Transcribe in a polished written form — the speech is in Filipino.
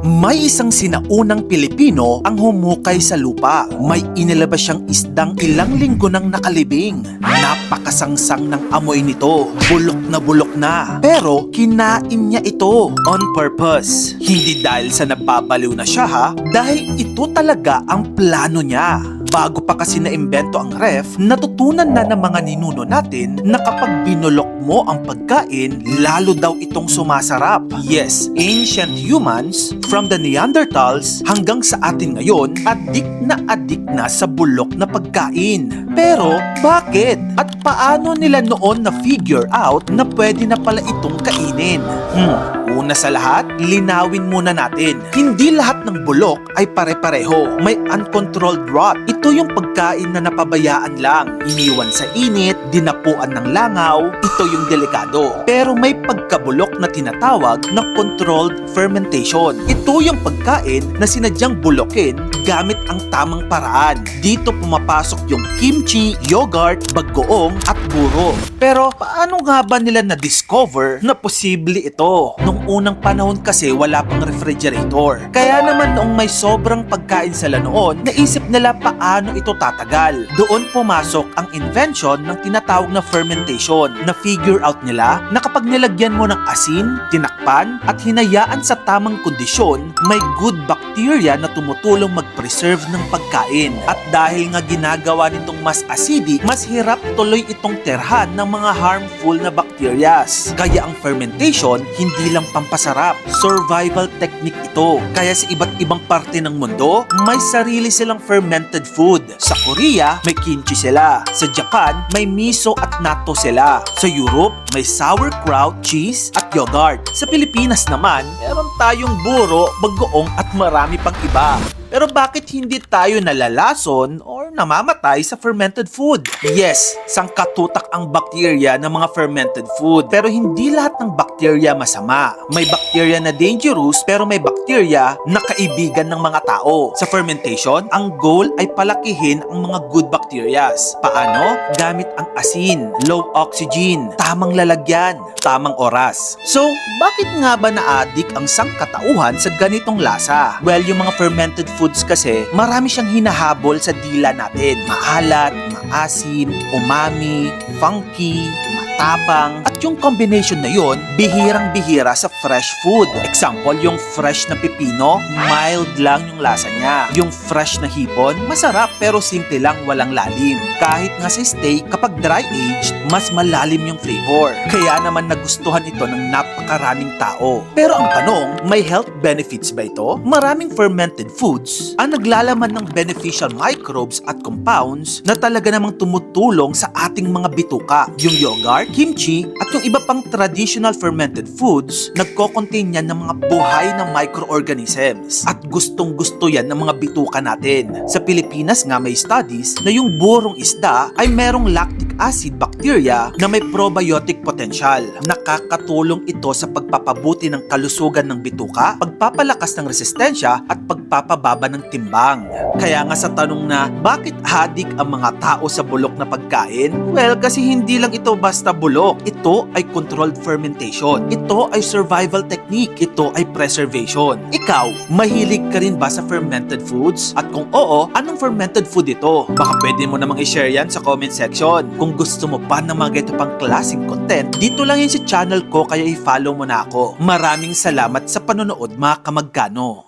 May isang sinaunang Pilipino ang humukay sa lupa. May inilabas siyang isdang ilang linggo nang nakalibing. Napakasangsang ng amoy nito. Bulok na. Pero kinain niya ito on purpose. Hindi dahil sa nababaliw na siya ha, dahil ito talaga ang plano niya. Bago pa kasi naimbento ang ref, natutunan na ng mga ninuno natin na kapag binulok mo ang pagkain, lalo daw itong sumasarap. Yes, ancient humans, from the Neanderthals hanggang sa atin ngayon, adik na sa bulok na pagkain. Pero, bakit? At paano nila noon na-figure out na pwede na pala itong kainin? Una sa lahat, linawin muna natin. Hindi lahat ng bulok ay pare-pareho. May uncontrolled rot. Ito yung pagkain na napabayaan lang. Iniwan sa init, dinapuan ng langaw. Ito yung delikado. Pero may pagkabulok na tinatawag na controlled fermentation. Ito yung pagkain na sinadyang bulokin gamit ang tamang paraan. Dito pumapasok yung kimchi, yogurt, bagoong at buro. Pero paano nga ba nila na-discover na posible ito? Nung unang panahon kasi wala pang refrigerator. Kaya naman noong may sobrang pagkain sila noon, naisip nila paano ito tatagal. Doon pumasok ang invention ng tinatawag na fermentation. Na-figure out nila na kapag nilagyan mo ng asin, tinakpan, at hinayaan sa tamang kondisyon, may good bacteria na tumutulong mag-preserve ng pagkain. At dahil nga ginagawa nitong mas acidic, mas hirap tuloy itong terhan ng mga harmful na bacterias. Kaya ang fermentation, hindi lang pampasarap. Survival technique ito. Kaya sa iba't ibang parte ng mundo, may sarili silang fermented food. Sa Korea, may kimchi sila. Sa Japan, may miso at natto sila. Sa Europe, may sauerkraut, cheese at yogurt. Sa Pilipinas naman, meron tayong buro, bagoong at marami pang iba. Pero bakit hindi tayo nalalason or namamatay sa fermented food? Yes, sangkatutak ang bakterya ng mga fermented food. Pero hindi lahat ng bakterya masama. May bakterya na dangerous pero may bakterya na kaibigan ng mga tao. Sa fermentation, ang goal ay palakihin ang mga good bacterias. Paano? Gamit ang asin, low oxygen, tamang lalagyan, tamang oras. So, bakit nga ba na-addict ang sangkatauhan sa ganitong lasa? Well, yung mga fermented foods kasi, marami siyang hinahabol sa dila natin. Maalat, maasim, umami, funky, matapang, at yung combination na yon, bihirang-bihira sa fresh food. Example, yung fresh na pipino, mild lang yung lasa niya. Yung fresh na hipon, masarap pero simple lang, walang lalim. Kahit nga sa steak, kapag dry-aged, mas malalim yung flavor. Kaya naman nagustuhan ito ng napakaraming tao. Pero ang tanong, may health benefits ba ito? Maraming fermented foods ang naglalaman ng beneficial microbes at compounds na talaga namang tumutulong sa ating mga bituka. Yung yogurt, kimchi, at yung iba pang traditional fermented foods, nagko-contain yan ng mga buhay na microorganisms. At gustong-gusto yan ng mga bituka natin. Sa Pilipinas nga may studies na yung burong isda ay merong lactic acid bacteria na may probiotic potential. Nakakatulong ito sa pagpapabuti ng kalusugan ng bituka, pagpapalakas ng resistensya at pagpapababa ng timbang. Kaya nga sa tanong na bakit hadik ang mga tao sa bulok na pagkain? Well, kasi hindi lang ito basta bulok. Ito ay controlled fermentation. Ito ay survival technique. Ito ay preservation. Ikaw, mahilig ka rin ba sa fermented foods? At kung oo, anong fermented food ito? Baka pwede mo namang i-share yan sa comment section. Kung gusto mo pa ng mga ganito pang klaseng content, dito lang yan sa channel ko kaya i-follow mo na ako. Maraming salamat sa panonood mga kamagkano.